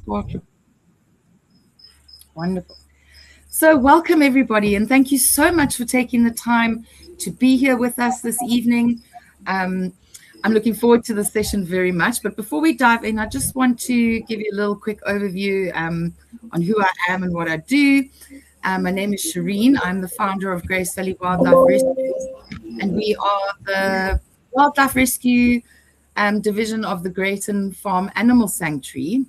Water. Wonderful. So welcome everybody, and thank you so much for taking the time to be here with us this evening. I'm looking forward to the session very much, but before we dive in, I just want to give you a little quick overview on who I am and what I do. My name is Shireen. I'm the founder of Grace Valley Wildlife Rescue, and we are the wildlife rescue division of the Greyton Farm Animal Sanctuary.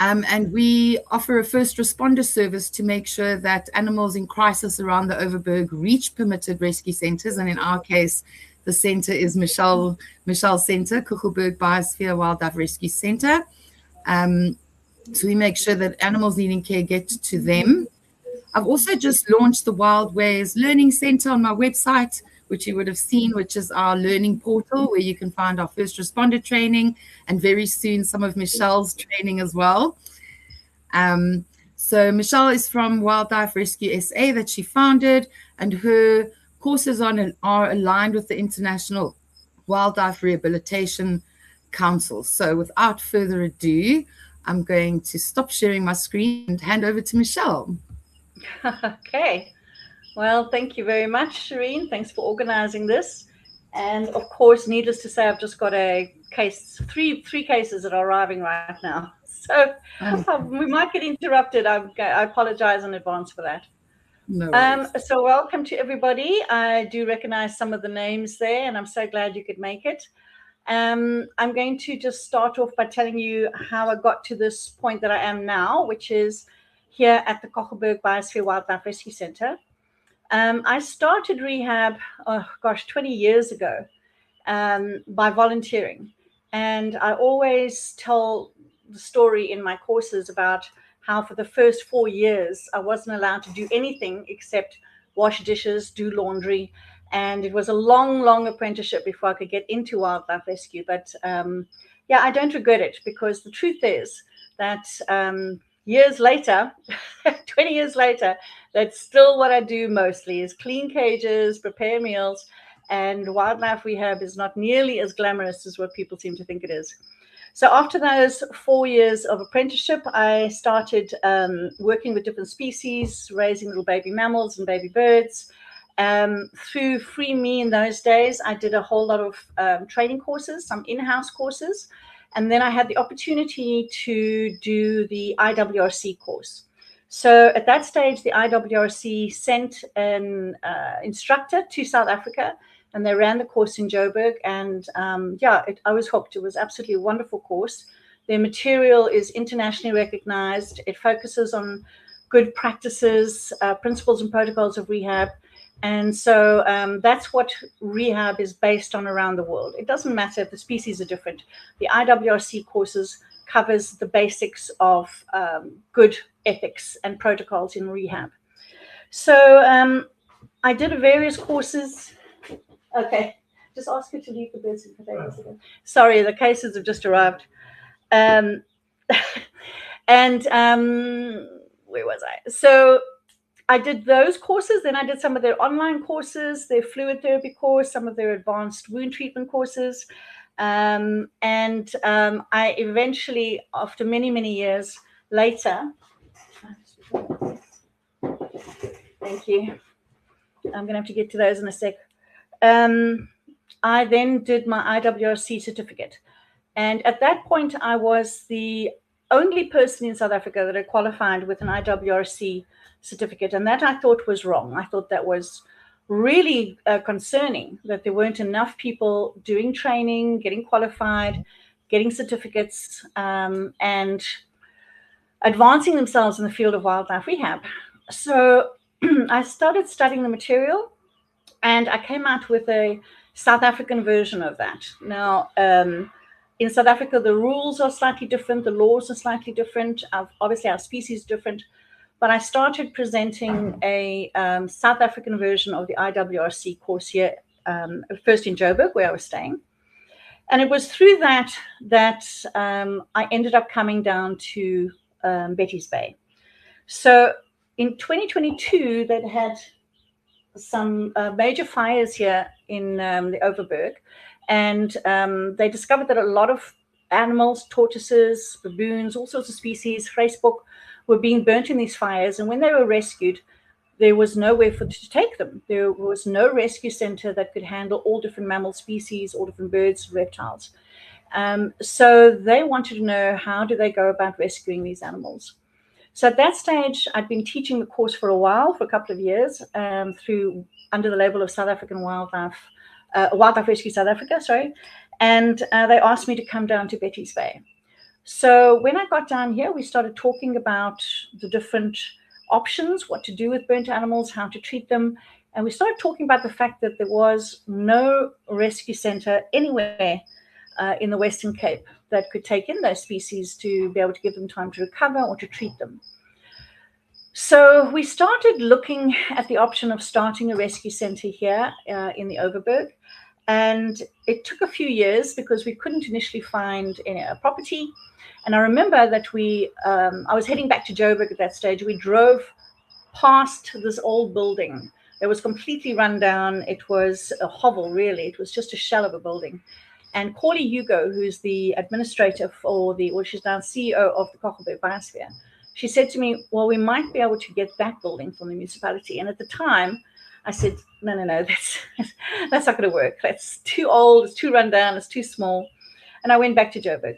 And we offer a first responder service to make sure that animals in crisis around the Overberg reach permitted rescue centers. And in our case, the center is Michelle Center, Kuchelberg Biosphere Wildlife Rescue Center. So we make sure that animals needing care get to them. I've also just launched the Wild Ways Learning Center on my website, which you would have seen, which is our learning portal where you can find our first responder training and very soon some of Michelle's training as well. So Michelle is from Wildlife Rescue SA that she founded, and her courses are aligned with the International Wildlife Rehabilitation Council. So without further ado, I'm going to stop sharing my screen and hand over to Michelle. Okay. Well, thank you very much, Shireen. Thanks for organizing this. And of course, needless to say, I've just got a case, three cases that are arriving right now. So we might get interrupted. I apologize in advance for that. No so welcome to everybody. I do recognize some of the names there, and I'm so glad you could make it. I'm going to just start off by telling you how I got to this point that I am now, which is here at the Kuchelberg Biosphere Wildlife Rescue Center. I started rehab, 20 years ago by volunteering. And I always tell the story in my courses about how for the first 4 years, I wasn't allowed to do anything except wash dishes, do laundry. And it was a long, long apprenticeship before I could get into wildlife rescue. But I don't regret it, because the truth is that years later, 20 years later, that's still what I do mostly, is clean cages, prepare meals, and wildlife rehab is not nearly as glamorous as what people seem to think it is. So after those 4 years of apprenticeship, I started working with different species, raising little baby mammals and baby birds. Through Free Me in those days, I did a whole lot of training courses, some in-house courses. And then I had the opportunity to do the IWRC course. So at that stage, the IWRC sent an instructor to South Africa, and they ran the course in Joburg. And I was hooked. It was absolutely a wonderful course. Their material is internationally recognized. It focuses on good practices, principles and protocols of rehab. And so that's what rehab is based on around the world. It doesn't matter if the species are different. The IWRC courses covers the basics of good ethics and protocols in rehab. So I did various courses. Okay, just ask her to leave the birds and potatoes again. Sorry, the cases have just arrived. And where was I? So I did those courses. Then I did some of their online courses, their fluid therapy course, some of their advanced wound treatment courses. I eventually, after many, many years later, thank you. I'm going to have to get to those in a sec. I then did my IWRC certificate. And at that point, I was the only person in South Africa that had qualified with an IWRC certificate. And that I thought was wrong. I thought that was really concerning, that there weren't enough people doing training, getting qualified, getting certificates, and advancing themselves in the field of wildlife rehab. So I started studying the material, and I came out with a South African version of that. Now, in South Africa, the rules are slightly different. The laws are slightly different. Obviously, our species is different. But I started presenting a South African version of the IWRC course here, first in Joburg, where I was staying. And it was through that I ended up coming down to Betty's Bay. So in 2022, they'd had some major fires here in the Overberg. And they discovered that a lot of animals, tortoises, baboons, all sorts of species, Vryspok, were being burnt in these fires. And when they were rescued, there was nowhere to take them. There was no rescue center that could handle all different mammal species, all different birds, reptiles. So they wanted to know, how do they go about rescuing these animals? So at that stage, I'd been teaching the course for a while, for a couple of years, under the label of South African Wildlife Rescue South Africa, sorry. And they asked me to come down to Betty's Bay. So when I got down here, we started talking about the different options, what to do with burnt animals, how to treat them. And we started talking about the fact that there was no rescue center anywhere in the Western Cape that could take in those species to be able to give them time to recover or to treat them. So we started looking at the option of starting a rescue center here in the Overberg. And it took a few years because we couldn't initially find a property. And I remember that I was heading back to Joburg at that stage. We drove past this old building. It was completely run down. It was a hovel, really. It was just a shell of a building. And Corley Hugo, who's the administrator she's now CEO of the Kogelberg Biosphere, she said to me, well, we might be able to get that building from the municipality. And at the time, I said, no, that's not going to work. That's too old, it's too run down, it's too small. And I went back to Joburg.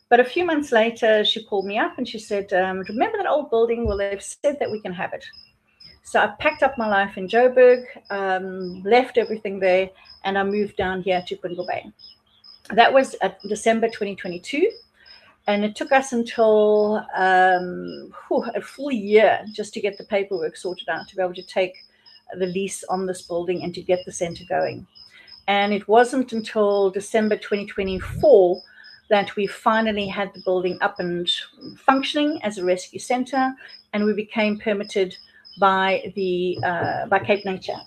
But a few months later, she called me up and she said, remember that old building? Well, they've said that we can have it. So I packed up my life in Joburg, left everything there, and I moved down here to Brindle Bay. That was December 2022. And it took us until a full year just to get the paperwork sorted out, to be able to take the lease on this building and to get the center going. And it wasn't until December 2024 that we finally had the building up and functioning as a rescue center, and we became permitted by Cape Nature.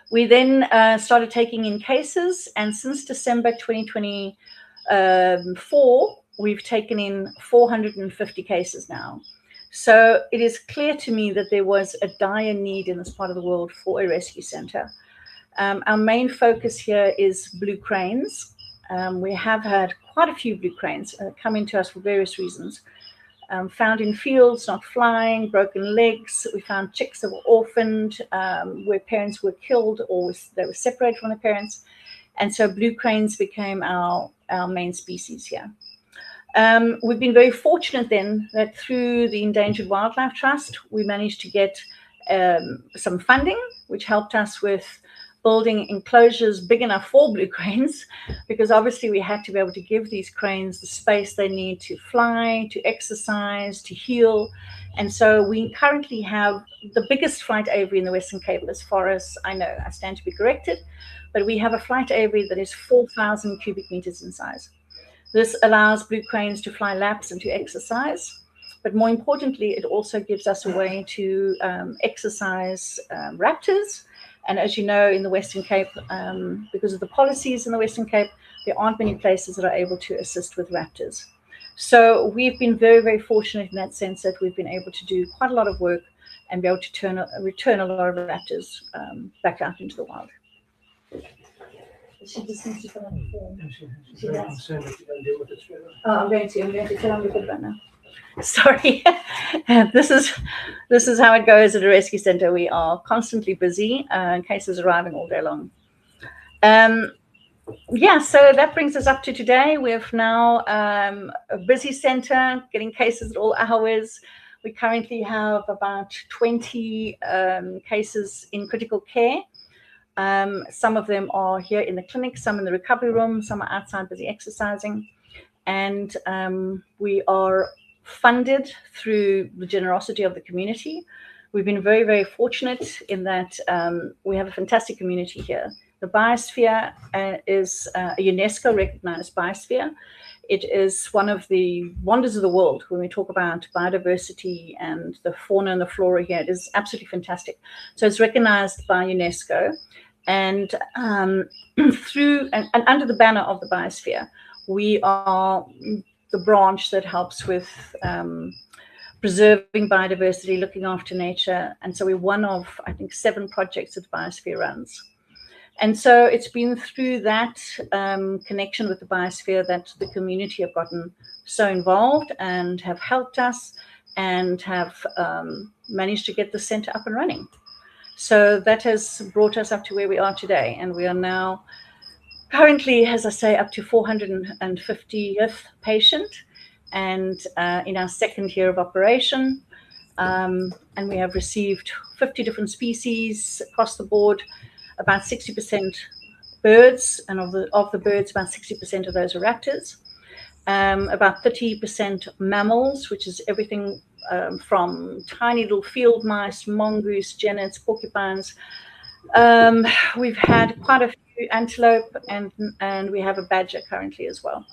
We then started taking in cases, and since December 2024, we've taken in 450 cases now. So it is clear to me that there was a dire need in this part of the world for a rescue center. Our main focus here is blue cranes. We have had quite a few blue cranes come into us for various reasons. Found in fields, not flying, broken legs. We found chicks that were orphaned, where parents were killed or they were separated from their parents. And so blue cranes became our main species here. We've been very fortunate then that through the Endangered Wildlife Trust, we managed to get some funding, which helped us with building enclosures big enough for blue cranes, because obviously we had to be able to give these cranes the space they need to fly, to exercise, to heal. And so we currently have the biggest flight aviary in the Western Cape, as far as I know. I stand to be corrected, but we have a flight aviary that is 4,000 cubic meters in size. This allows blue cranes to fly laps and to exercise. But more importantly, it also gives us a way to exercise raptors. And as you know, in the Western Cape, because of the policies in the Western Cape, there aren't many places that are able to assist with raptors. So we've been very, very fortunate in that sense that we've been able to do quite a lot of work and be able to return a lot of raptors back out into the wild. She just needs to fill out the form. I'm going to tell them to put it right now. Sorry, this is how it goes at a rescue center. We are constantly busy, cases arriving all day long. So that brings us up to today. We have now a busy center, getting cases at all hours. We currently have about 20 cases in critical care. Some of them are here in the clinic, some in the recovery room, some are outside busy exercising. And we are funded through the generosity of the community. We've been very, very fortunate in that we have a fantastic community here. The biosphere is a UNESCO recognized biosphere. It is one of the wonders of the world when we talk about biodiversity and the fauna and the flora here. It is absolutely fantastic. So it's recognized by UNESCO, and through and under the banner of the biosphere, we are the branch that helps with preserving biodiversity, looking after nature. And so we're one of, I think, 7 projects that the biosphere runs. And so it's been through that connection with the biosphere that the community have gotten so involved and have helped us and have managed to get the center up and running. So that has brought us up to where we are today. And we are now currently, as I say, up to 450th patient and in our second year of operation. And we have received 50 different species across the board, about 60% birds, and of the birds, about 60% of those are raptors. About 30% mammals, which is everything from tiny little field mice, mongoose, genets, porcupines. We've had quite a few antelope, and we have a badger currently as well.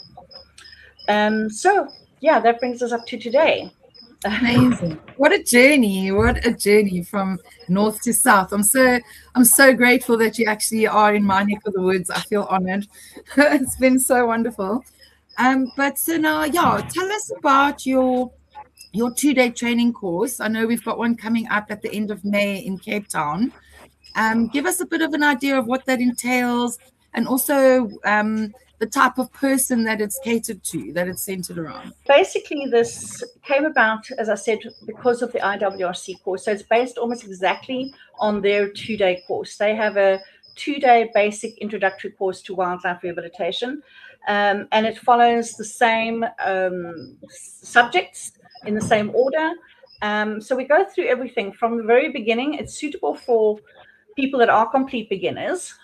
So yeah, that brings us up to today. Amazing. What a journey from north to south. I'm so grateful that you actually are in my neck of the woods. I feel honored. It's been so wonderful. But so now, yeah, tell us about your 2-day training course. I know we've got one coming up at the end of May in Cape Town. Give us a bit of an idea of what that entails, and also the type of person that it's catered to, that it's centered around. Basically, this came about, as I said, because of the IWRC course. So it's based almost exactly on their 2-day course. They have a 2-day basic introductory course to wildlife rehabilitation, and it follows the same subjects in the same order. So we go through everything from the very beginning. It's suitable for people that are complete beginners,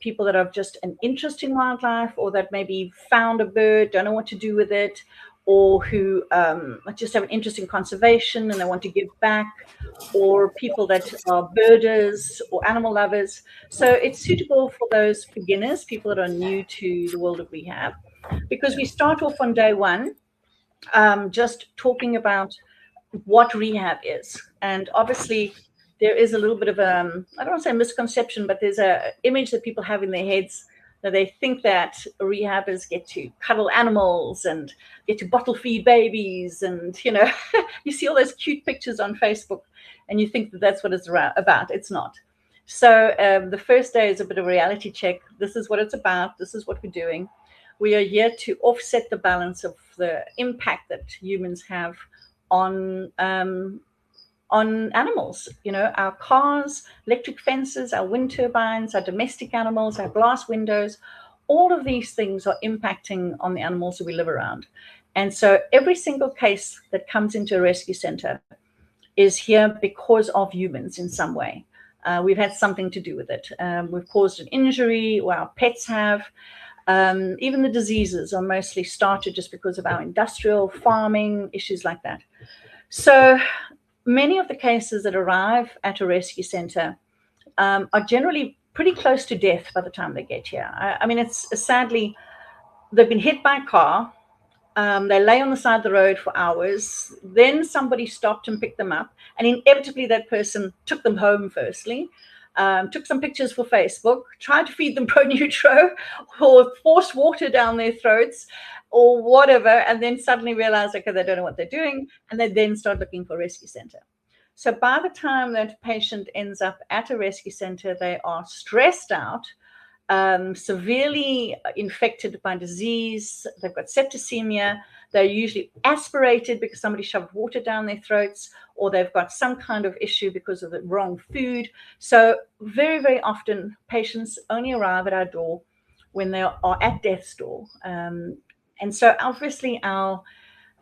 people that have just an interest in wildlife, or that maybe found a bird, don't know what to do with it, or who just have an interest in conservation and they want to give back, or people that are birders or animal lovers. So it's suitable for those beginners, people that are new to the world of rehab, because we start off on day one just talking about what rehab is. And obviously, there is a little bit of I don't want to say misconception, but there's an image that people have in their heads that they think that rehabbers get to cuddle animals and get to bottle feed babies. And, you know, you see all those cute pictures on Facebook and you think that that's what it's about. It's not. So the first day is a bit of a reality check. This is what it's about. This is what we're doing. We are here to offset the balance of the impact that humans have on animals, you know, our cars, electric fences, our wind turbines, our domestic animals, our glass windows. All of these things are impacting on the animals that we live around. And so every single case that comes into a rescue center is here because of humans in some way. We've had something to do with it. We've caused an injury, or our pets have. Even the diseases are mostly started just because of our industrial farming, issues like that. So many of the cases that arrive at a rescue center are generally pretty close to death by the time they get here. I mean, it's sadly, they've been hit by a car. They lay on the side of the road for hours. Then somebody stopped and picked them up. And inevitably, that person took them home firstly, took some pictures for Facebook, tried to feed them Pro-Nutro or force water down their throats or whatever, and then suddenly realize, okay, they don't know what they're doing, and they then start looking for a rescue center. So by the time that patient ends up at a rescue center, they are stressed out, severely infected by disease, they've got septicemia, they're usually aspirated because somebody shoved water down their throats, or they've got some kind of issue because of the wrong food. So very, very often patients only arrive at our door when they are at death's door. And so obviously our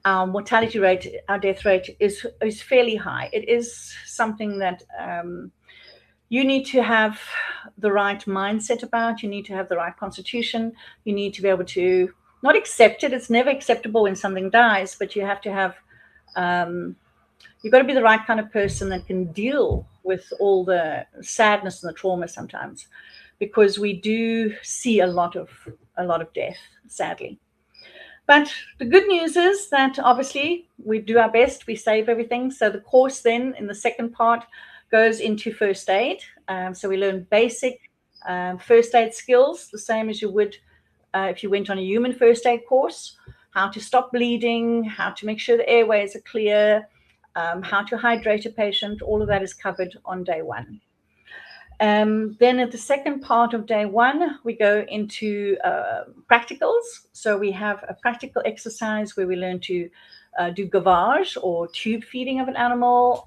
mortality rate, our death rate is fairly high. It is something that you need to have the right mindset about. You need to have the right constitution. You need to be able to not accept it. It's never acceptable when something dies, but you have to have, you've got to be the right kind of person that can deal with all the sadness and the trauma sometimes, because we do see a lot of death, sadly. But the good news is that obviously we do our best, we save everything. So the course then in the second part goes into first aid. So we learn basic first aid skills, the same as you would if you went on a human first aid course, how to stop bleeding, how to make sure the airways are clear, how to hydrate a patient. All of that is covered on day one. Then at the second part of day 1, we go into practicals. So we have a practical exercise where we learn to do gavage or tube feeding of an animal.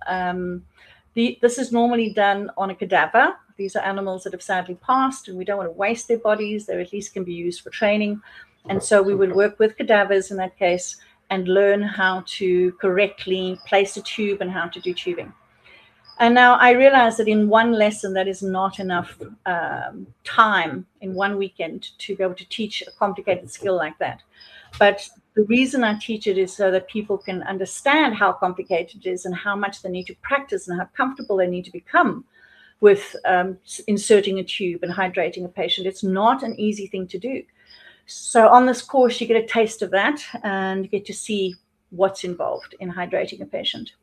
This is normally done on a cadaver. These are animals that have sadly passed, and we don't want to waste their bodies. They at least can be used for training. And so we would work with cadavers in that case and learn how to correctly place a tube and how to do tubing. And now I realize that in one lesson, that is not enough time in one weekend to be able to teach a complicated skill like that. But the reason I teach it is so that people can understand how complicated it is and how much they need to practice and how comfortable they need to become with inserting a tube and hydrating a patient. It's not an easy thing to do. So on this course, you get a taste of that and you get to see what's involved in hydrating a patient.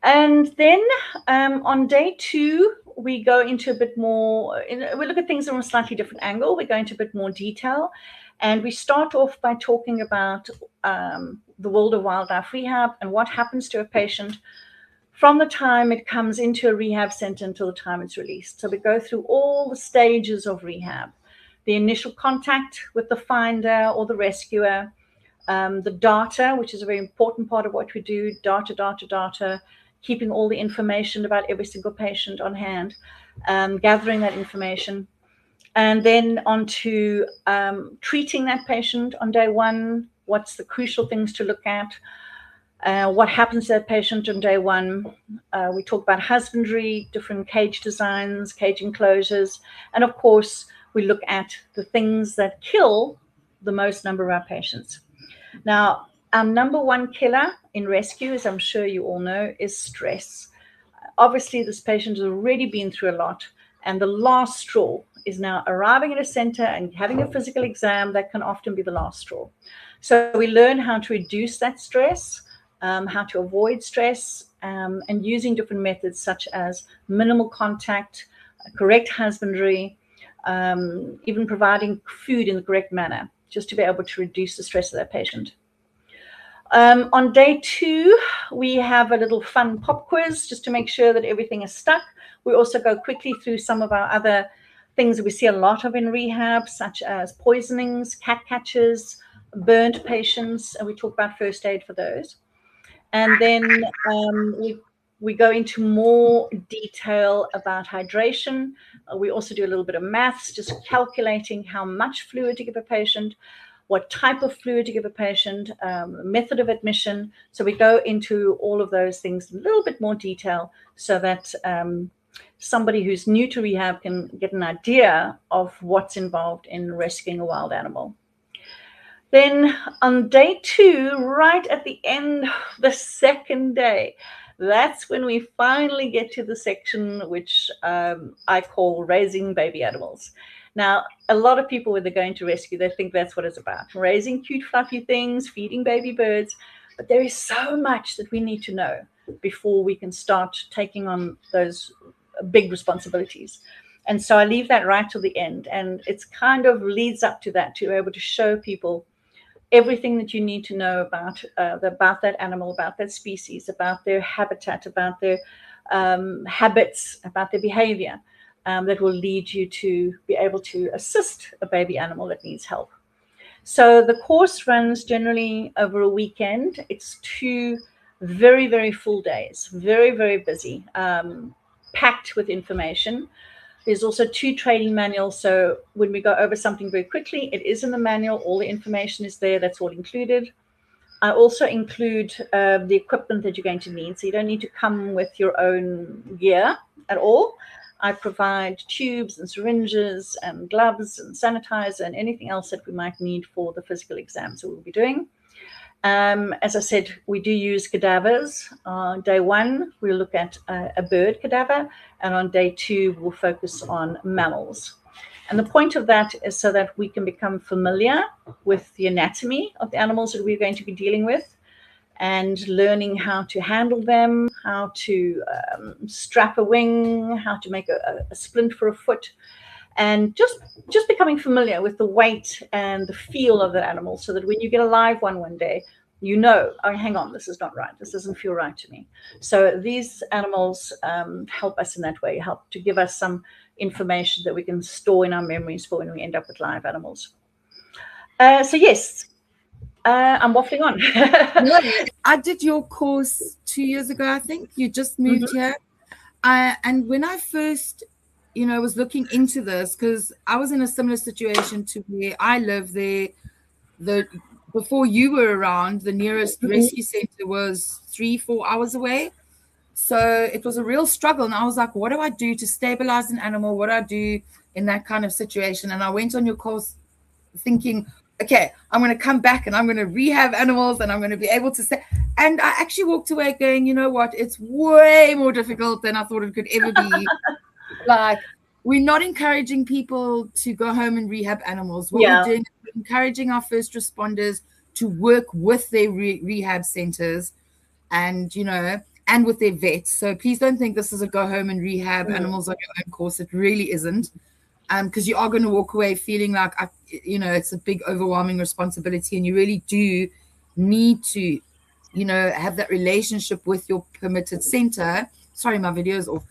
And then on day 2, we go into a bit more, we look at things from a slightly different angle. We go into a bit more detail. And we start off by talking about the world of wildlife rehab and what happens to a patient from the time it comes into a rehab center until the time it's released. So we go through all the stages of rehab, the initial contact with the finder or the rescuer, the data, which is a very important part of what we do, data, keeping all the information about every single patient on hand, gathering that information, and then on to treating that patient on day 1. What's the crucial things to look at? What happens to that patient on day 1? We talk about husbandry, different cage designs, cage enclosures, and of course, we look at the things that kill the most number of our patients. Now, our number 1 killer in rescue, as I'm sure you all know, is stress. Obviously, this patient has already been through a lot, and the last straw is now arriving at a center and having a physical exam. That can often be the last straw. So we learn how to reduce that stress, how to avoid stress, and using different methods such as minimal contact, correct husbandry, even providing food in the correct manner, just to be able to reduce the stress of that patient. On day 2, we have a little fun pop quiz just to make sure that everything is stuck. We also go quickly through some of our other things that we see a lot of in rehab, such as poisonings, cat catches, burnt patients, and we talk about first aid for those. And then we go into more detail about hydration. We also do a little bit of maths, just calculating how much fluid to give a patient, what type of fluid to give a patient, method of admission. So we go into all of those things in a little bit more detail so that somebody who's new to rehab can get an idea of what's involved in rescuing a wild animal. Then on day 2, right at the end of the second day, that's when we finally get to the section which I call raising baby animals. Now, a lot of people, when they're going to rescue, they think that's what it's about, raising cute, fluffy things, feeding baby birds. But there is so much that we need to know before we can start taking on those big responsibilities. And so I leave that right till the end. And it's kind of leads up to that, to be able to show people everything that you need to know about that animal, about that species, about their habitat, about their habits, about their behavior, that will lead you to be able to assist a baby animal that needs help. So the course runs generally over a weekend. It's 2 very, very full days, very, very busy, packed with information. There's also 2 training manuals. So when we go over something very quickly, it is in the manual. All the information is there. That's all included. I also include the equipment that you're going to need. So you don't need to come with your own gear at all. I provide tubes and syringes and gloves and sanitizer and anything else that we might need for the physical exams that we'll be doing. As I said, we do use cadavers. On day 1, we'll look at a bird cadaver, and on day 2, we'll focus on mammals. And the point of that is so that we can become familiar with the anatomy of the animals that we're going to be dealing with, and learning how to handle them, how to strap a wing, how to make a splint for a foot, and just becoming familiar with the weight and the feel of the animal, so that when you get a live one day, You know, oh, hang on, this is not right. This doesn't feel right to me. So these animals help us in that way, help to give us some information that we can store in our memories for when we end up with live animals. So yes, I'm waffling on. No, I did your course 2 years ago, I think. You just moved here. And when I first, was looking into this, because I was in a similar situation to where I live there, before you were around, the nearest rescue center was 3-4 hours away. So it was a real struggle. And I was like, what do I do to stabilize an animal? What do I do in that kind of situation? And I went on your course thinking, okay, I'm going to come back and I'm going to rehab animals and I'm going to be able to say. And I actually walked away going, you know what? It's way more difficult than I thought it could ever be. Like, we're not encouraging people to go home and rehab animals. What we're doing is we're encouraging our first responders to work with their rehab centers and, and with their vets. So please don't think this is a go home and rehab animals on your own course. It really isn't. Because you are going to walk away feeling like, it's a big, overwhelming responsibility, and you really do need to, have that relationship with your permitted center. Sorry, my video is off.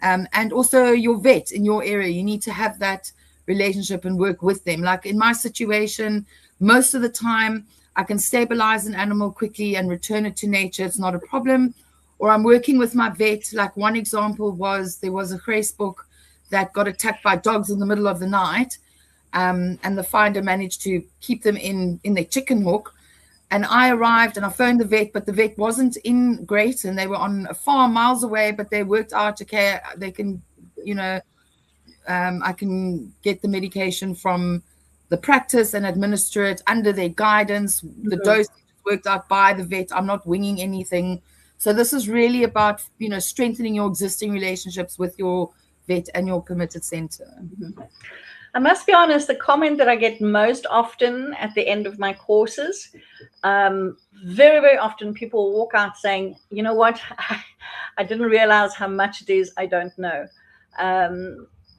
And also your vet in your area. You need to have that relationship and work with them. Like in my situation, most of the time, I can stabilize an animal quickly and return it to nature. It's not a problem. Or I'm working with my vet. Like one example was there was a Gracebok that got attacked by dogs in the middle of the night. And the finder managed to keep them in their chicken hook. And I arrived and I phoned the vet, but the vet wasn't in great, and they were on a farm miles away, but they worked out, okay, they can, I can get the medication from the practice and administer it under their guidance. The dose worked out by the vet. I'm not winging anything. So this is really about, strengthening your existing relationships with your vet and your permitted center. I must be honest, the comment that I get most often at the end of my courses, very, very often people walk out saying, you know what, I didn't realize how much it is I don't know.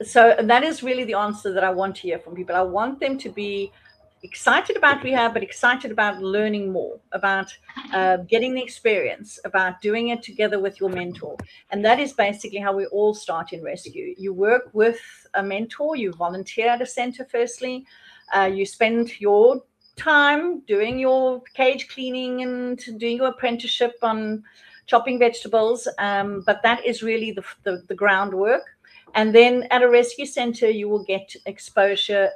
So that is really the answer that I want to hear from people. I want them to be excited about rehab, but excited about learning more, about getting the experience, about doing it together with your mentor. And that is basically how we all start in rescue. You work with a mentor, you volunteer at a center firstly, you spend your time doing your cage cleaning and doing your apprenticeship on chopping vegetables, but that is really the groundwork. And then at a rescue center, you will get exposure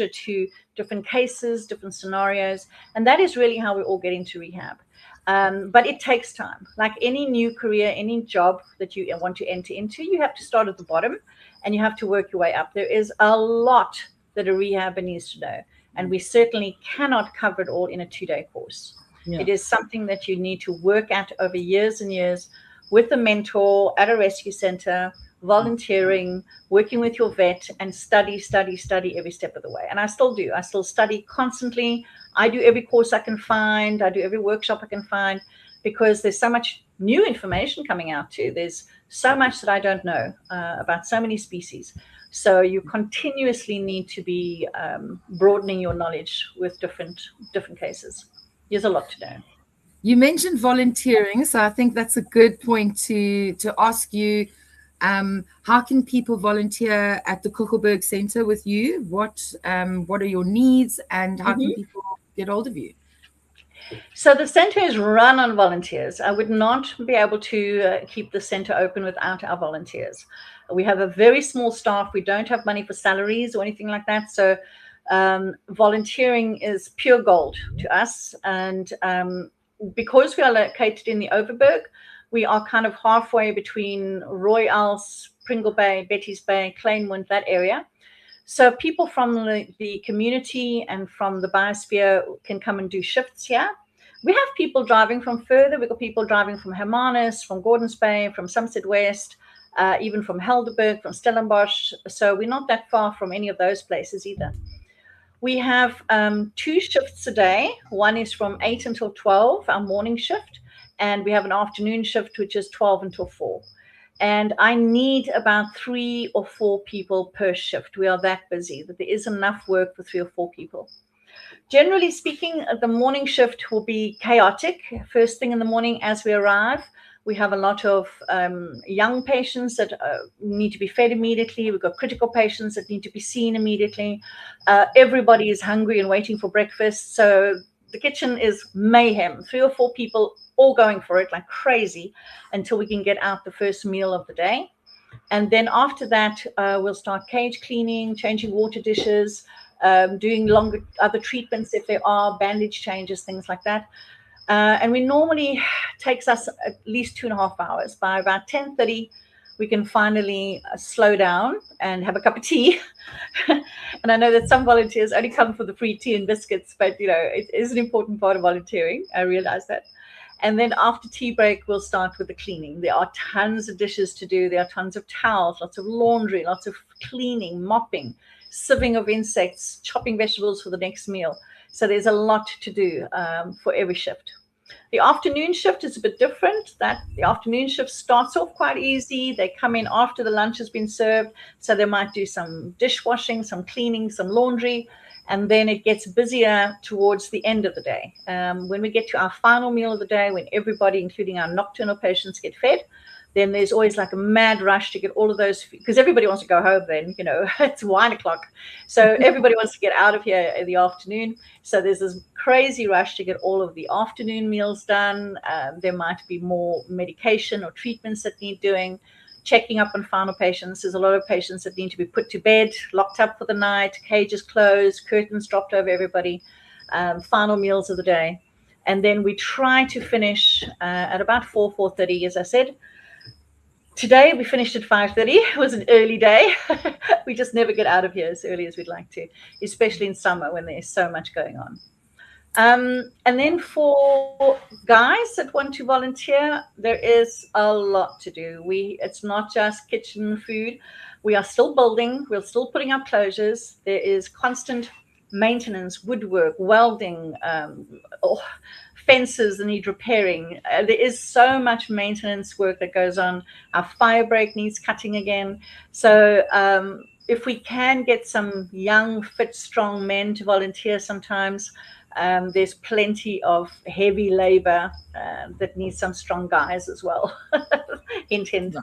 to different cases, different scenarios. And that is really how we all get into rehab. But it takes time. Like any new career, any job that you want to enter into, you have to start at the bottom and you have to work your way up. There is a lot that a rehabber needs to know. And we certainly cannot cover it all in a 2-day course. Yeah. It is something that you need to work at over years and years with a mentor at a rescue center, volunteering, working with your vet, and study every step of the way. And I still do. I still study constantly. I do every course I can find. I do every workshop I can find, because there's so much new information coming out too. There's so much that I don't know about so many species. So you continuously need to be broadening your knowledge with different cases. There's a lot to know. You mentioned volunteering, so I think that's a good point to ask you. How can people volunteer at the Kuchelberg Center with you? What are your needs, and how can people get hold of you? So the center is run on volunteers. I would not be able to keep the center open without our volunteers. We have a very small staff. We don't have money for salaries or anything like that. So volunteering is pure gold to us. And because we are located in the Overberg, we are kind of halfway between Royals, Pringle Bay, Betty's Bay, Kleinmond, that area. So people from the community and from the biosphere can come and do shifts here. We have people driving from further. We've got people driving from Hermanus, from Gordons Bay, from Somerset West, even from Helderberg, from Stellenbosch. So we're not that far from any of those places either. We have 2 shifts a day. One is from 8 until 12, our morning shift. And we have an afternoon shift, which is 12 until 4. And I need about 3 or 4 people per shift. We are that busy that there is enough work for 3 or 4 people. Generally speaking, the morning shift will be chaotic. First thing in the morning as we arrive, we have a lot of young patients that need to be fed immediately. We've got critical patients that need to be seen immediately. Everybody is hungry and waiting for breakfast. So the kitchen is mayhem. 3 or 4 people all going for it like crazy until we can get out the first meal of the day. And then after that, we'll start cage cleaning, changing water dishes, doing longer other treatments if there are, bandage changes, things like that. And we normally takes us at least 2.5 hours. By about 10:30, we can finally slow down and have a cup of tea. And I know that some volunteers only come for the free tea and biscuits, but it is an important part of volunteering. I realize that. And then after tea break, we'll start with the cleaning. There are tons of dishes to do. There are tons of towels, lots of laundry, lots of cleaning, mopping, sieving of insects, chopping vegetables for the next meal. So there's a lot to do for every shift. The afternoon shift is a bit different. The afternoon shift starts off quite easy. They come in after the lunch has been served. So they might do some dishwashing, some cleaning, some laundry. And then it gets busier towards the end of the day. When we get to our final meal of the day, when everybody, including our nocturnal patients, get fed, then there's always like a mad rush to get all of those, because everybody wants to go home then, it's 1 o'clock. So everybody wants to get out of here in the afternoon. So there's this crazy rush to get all of the afternoon meals done. There might be more medication or treatments that need doing. Checking up on final patients. There's a lot of patients that need to be put to bed, locked up for the night, cages closed, curtains dropped over everybody, final meals of the day. And then we try to finish at about 4:30, as I said. Today we finished at 5:30. It was an early day. We just never get out of here as early as we'd like to, especially in summer when there's so much going on. And then for guys that want to volunteer, there is a lot to do. It's not just kitchen food. We are still building. We're still putting up closures. There is constant maintenance, woodwork, welding, fences that need repairing. There is so much maintenance work that goes on. Our fire break needs cutting again. So if we can get some young, fit, strong men to volunteer sometimes, there's plenty of heavy labor that needs some strong guys as well. Hint, hint.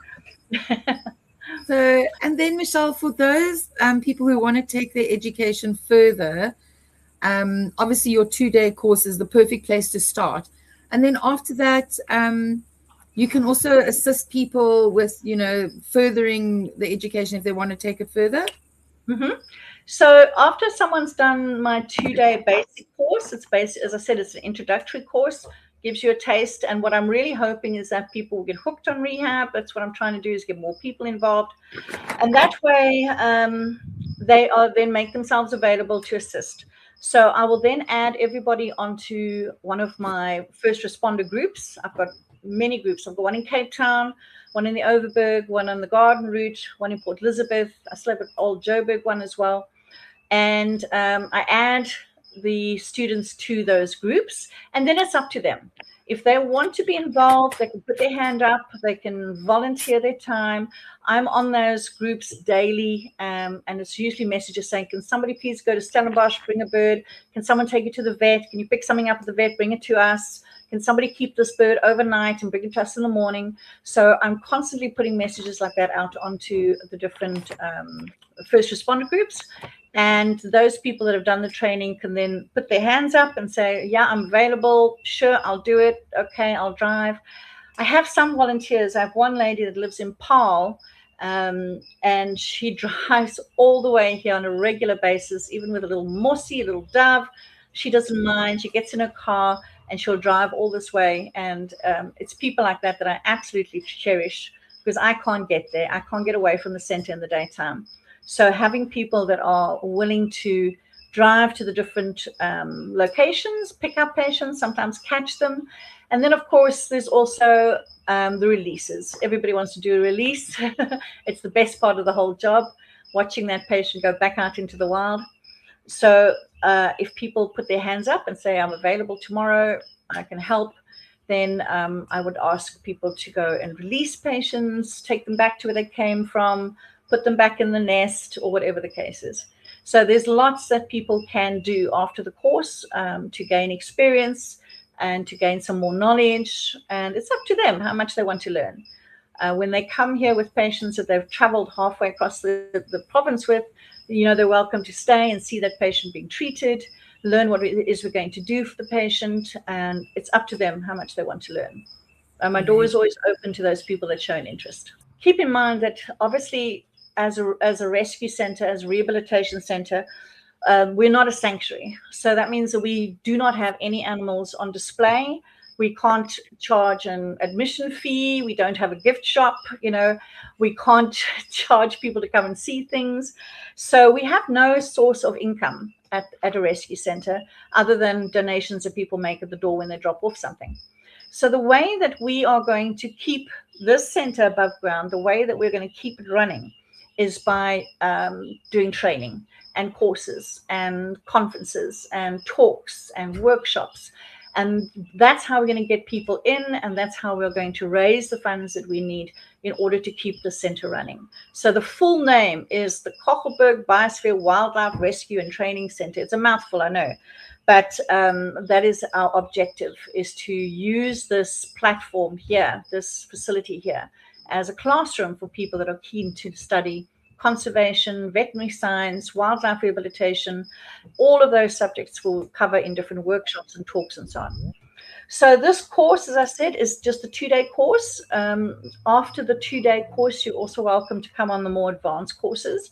So, and then Michelle, for those people who want to take their education further, obviously your 2-day course is the perfect place to start. And then after that, you can also assist people with, furthering the education if they want to take it further. Mm-hmm. So after someone's done my 2-day basic course, it's basic, as I said, it's an introductory course, gives you a taste. And what I'm really hoping is that people will get hooked on rehab. That's what I'm trying to do, is get more people involved. And that way they are then make themselves available to assist. So I will then add everybody onto one of my first responder groups. I've got many groups. I've got one in Cape Town, one in the Overberg, one on the Garden Route, one in Port Elizabeth. I still have an old Joburg one as well. And I add the students to those groups, and then it's up to them. If they want to be involved, they can put their hand up, they can volunteer their time. I'm on those groups daily, and it's usually messages saying, can somebody please go to Stellenbosch, bring a bird? Can someone take it to the vet? Can you pick something up at the vet, bring it to us? Can somebody keep this bird overnight and bring it to us in the morning? So I'm constantly putting messages like that out onto the different first responder groups. And those people that have done the training can then put their hands up and say, yeah, I'm available. Sure, I'll do it. Okay, I'll drive. I have some volunteers. I have one lady that lives in Paarl, and she drives all the way here on a regular basis, even with a little Mossie, a little dove. She doesn't mind. She gets in her car and she'll drive all this way. And it's people like that that I absolutely cherish, because I can't get there. I can't get away from the center in the daytime. So having people that are willing to drive to the different locations, pick up patients, sometimes catch them. And then, of course, there's also the releases. Everybody wants to do a release. It's the best part of the whole job, watching that patient go back out into the wild. So if people put their hands up and say, I'm available tomorrow, I can help, then I would ask people to go and release patients, take them back to where they came from, put them back in the nest, or whatever the case is. So there's lots that people can do after the course to gain experience and to gain some more knowledge. And it's up to them how much they want to learn. When they come here with patients that they've traveled halfway across the province with, they're welcome to stay and see that patient being treated, learn what it is we're going to do for the patient, and it's up to them how much they want to learn. My door is always open to those people that show an interest. Keep in mind that obviously as a rescue center, as a rehabilitation center, we're not a sanctuary. So that means that we do not have any animals on display. We can't charge an admission fee. We don't have a gift shop. We can't charge people to come and see things. So we have no source of income at a rescue center other than donations that people make at the door when they drop off something. So the way that we are going to keep this center above ground, the way that we're going to keep it running is by doing training and courses and conferences and talks and workshops. And that's how we're going to get people in, and that's how we're going to raise the funds that we need in order to keep the center running. So the full name is the Kogelberg Biosphere Wildlife Rescue and Training Center. It's a mouthful, I know, but that is our objective, is to use this platform here, this facility here, as a classroom for people that are keen to study conservation, veterinary science, wildlife rehabilitation. All of those subjects we'll cover in different workshops and talks and so on. So this course, as I said, is just a 2-day course. After the 2-day course, you're also welcome to come on the more advanced courses.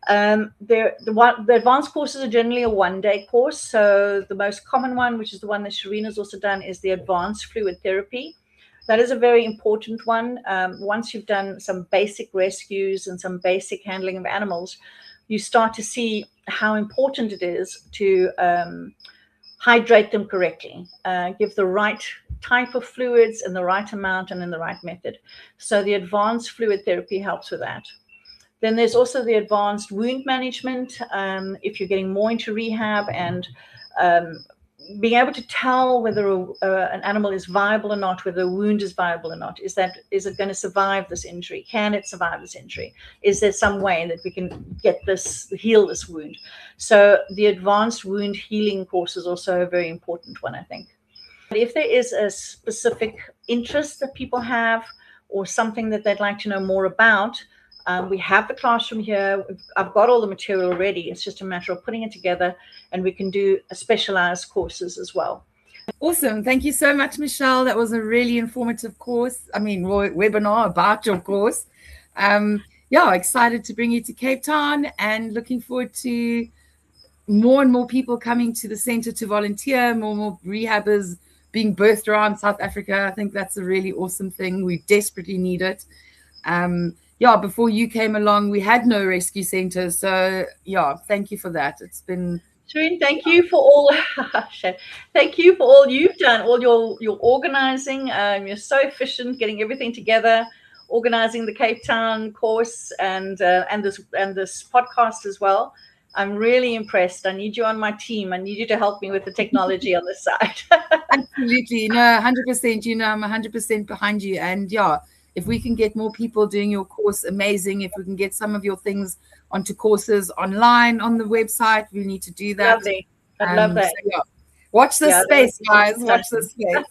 The advanced courses are generally a 1-day course. So the most common one, which is the one that Shireen's also done, is the advanced fluid therapy. That is a very important one. Once you've done some basic rescues and some basic handling of animals, you start to see how important it is to hydrate them correctly, give the right type of fluids in the right amount and in the right method. So the advanced fluid therapy helps with that. Then there's also the advanced wound management. If you're getting more into rehab and being able to tell whether an animal is viable or not, whether a wound is viable or not. Is it going to survive this injury? Can it survive this injury? Is there some way that we can heal this wound? So the advanced wound healing course is also a very important one, I think. If there is a specific interest that people have or something that they'd like to know more about, we have the classroom here. I've got all the material already. It's just a matter of putting it together, and we can do specialized courses as well. Awesome. Thank you so much, Michelle. That was a really informative webinar about your course. Excited to bring you to Cape Town and looking forward to more and more people coming to the center to volunteer, more rehabbers being birthed around South Africa. I think that's a really awesome thing. We desperately need it. Before you came along, we had no rescue center. So thank you for that. It's been Shireen, thank you for all you've done, all your organizing. You're so efficient getting everything together, organizing the Cape Town course and this podcast as well. I'm really impressed. I need you on my team. I need you to help me with the technology on this side. Absolutely. No, 100%. I'm 100% behind you. And if we can get more people doing your course, amazing. If we can get some of your things onto courses online on the website, we need to do that. Lovely. I'd love that. Watch this space, guys. Watch this space.